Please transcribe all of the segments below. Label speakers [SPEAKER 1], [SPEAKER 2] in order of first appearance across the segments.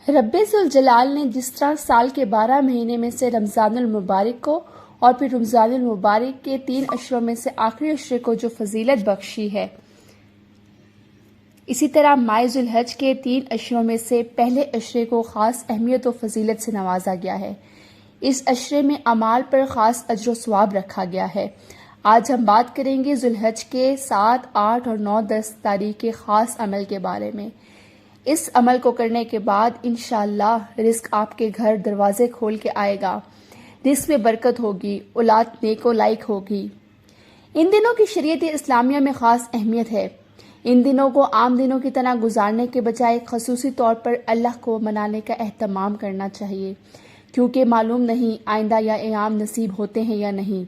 [SPEAKER 1] رب ذوالجلال نے جس طرح سال کے 12 مہینے میں سے رمضان المبارک کو اور پھر رمضان المبارک کے 3 عشروں میں سے آخری عشرے کو جو فضیلت بخشی ہے، اسی طرح ماہ ذوالحج کے 3 عشروں میں سے پہلے عشرے کو خاص اہمیت و فضیلت سے نوازا گیا ہے۔ اس عشرے میں اعمال پر خاص اجر و ثواب رکھا گیا ہے۔ آج ہم بات کریں گے ذوالحج کے 7، 8 اور 9، 10 تاریخ کے خاص عمل کے بارے میں۔ اس عمل کو کرنے کے بعد انشاءاللہ رزق آپ کے گھر دروازے کھول کے آئے گا، رزق میں برکت ہوگی، اولاد نیک و لائق ہوگی۔ ان دنوں کی شریعت اسلامیہ میں خاص اہمیت ہے۔ ان دنوں کو عام دنوں کی طرح گزارنے کے بجائے خصوصی طور پر اللہ کو منانے کا اہتمام کرنا چاہیے، کیونکہ معلوم نہیں آئندہ یا ایام نصیب ہوتے ہیں یا نہیں۔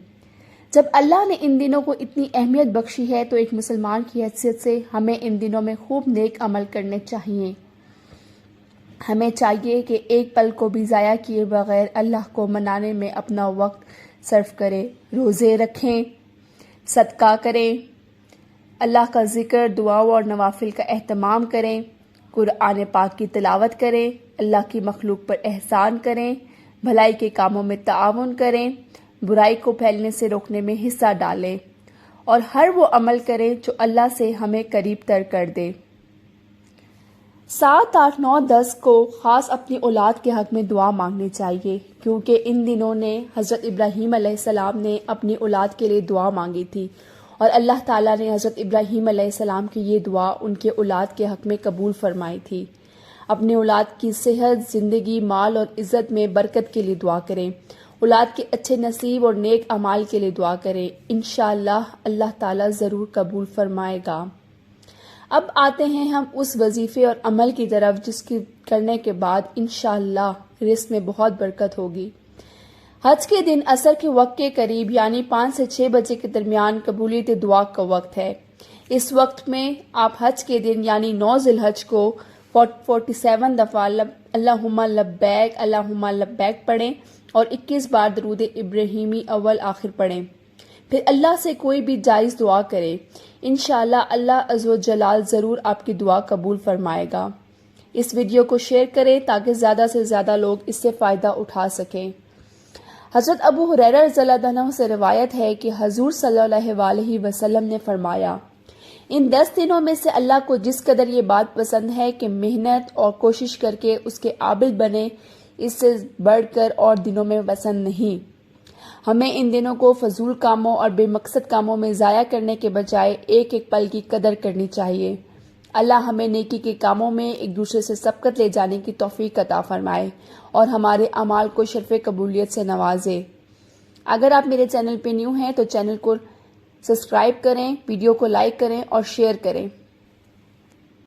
[SPEAKER 1] جب اللہ نے ان دنوں کو اتنی اہمیت بخشی ہے تو ایک مسلمان کی حیثیت سے ہمیں ان دنوں میں خوب نیک عمل کرنے چاہیے۔ ہمیں چاہیے کہ ایک پل کو بھی ضائع کیے بغیر اللہ کو منانے میں اپنا وقت صرف کریں، روزے رکھیں، صدقہ کریں، اللہ کا ذکر، دعاؤں اور نوافل کا اہتمام کریں، قرآن پاک کی تلاوت کریں، اللہ کی مخلوق پر احسان کریں، بھلائی کے کاموں میں تعاون کریں، برائی کو پھیلنے سے روکنے میں حصہ ڈالیں اور ہر وہ عمل کریں جو اللہ سے ہمیں قریب تر کر دے۔ 7، 8، 9، 10 کو خاص اپنی اولاد کے حق میں دعا مانگنی چاہیے، کیونکہ ان دنوں نے حضرت ابراہیم علیہ السلام نے اپنی اولاد کے لیے دعا مانگی تھی اور اللہ تعالیٰ نے حضرت ابراہیم علیہ السلام کی یہ دعا ان کے اولاد کے حق میں قبول فرمائی تھی۔ اپنی اولاد کی صحت، زندگی، مال اور عزت میں برکت کے لیے دعا کریں، اولاد کے اچھے نصیب اور نیک اعمال کے لیے دعا کریں، انشاءاللہ اللہ تعالیٰ ضرور قبول فرمائے گا۔ اب آتے ہیں ہم اس وظیفے اور عمل کی طرف جس کی کرنے کے بعد انشاءاللہ رزق میں بہت برکت ہوگی۔ حج کے دن عصر کے وقت کے قریب یعنی 5 سے 6 بجے کے درمیان قبولیت دعا کا وقت ہے۔ اس وقت میں آپ حج کے دن یعنی 9 ذوالحج کو 47 دفعہ اللہم لبیک اللہم لبیک پڑھیں اور 21 بار درود ابراہیمی اول آخر پڑھیں۔ پھر اللہ سے کوئی بھی جائز دعا کریں، انشاءاللہ اللہ عز و جلال ضرور آپ کی دعا قبول فرمائے گا۔ اس ویڈیو کو شیئر کریں تاکہ زیادہ سے زیادہ لوگ اس سے فائدہ اٹھا سکیں۔ حضرت ابو ہریرہ رضی اللہ عنہ سے روایت ہے کہ حضور صلی اللہ علیہ وسلم نے فرمایا، ان 10 دنوں میں سے اللہ کو جس قدر یہ بات پسند ہے کہ محنت اور کوشش کر کے اس کے عابد بنے، اس سے بڑھ کر اور دنوں میں پسند نہیں۔ ہمیں ان دنوں کو فضول کاموں اور بے مقصد کاموں میں ضائع کرنے کے بجائے ایک ایک پل کی قدر کرنی چاہیے۔ اللہ ہمیں نیکی کے کاموں میں ایک دوسرے سے سبقت لے جانے کی توفیق عطا فرمائے اور ہمارے اعمال کو شرف قبولیت سے نوازے۔ اگر آپ میرے چینل پہ نیو ہیں تو چینل کو سبسکرائب کریں، ویڈیو کو لائک کریں اور شیئر کریں۔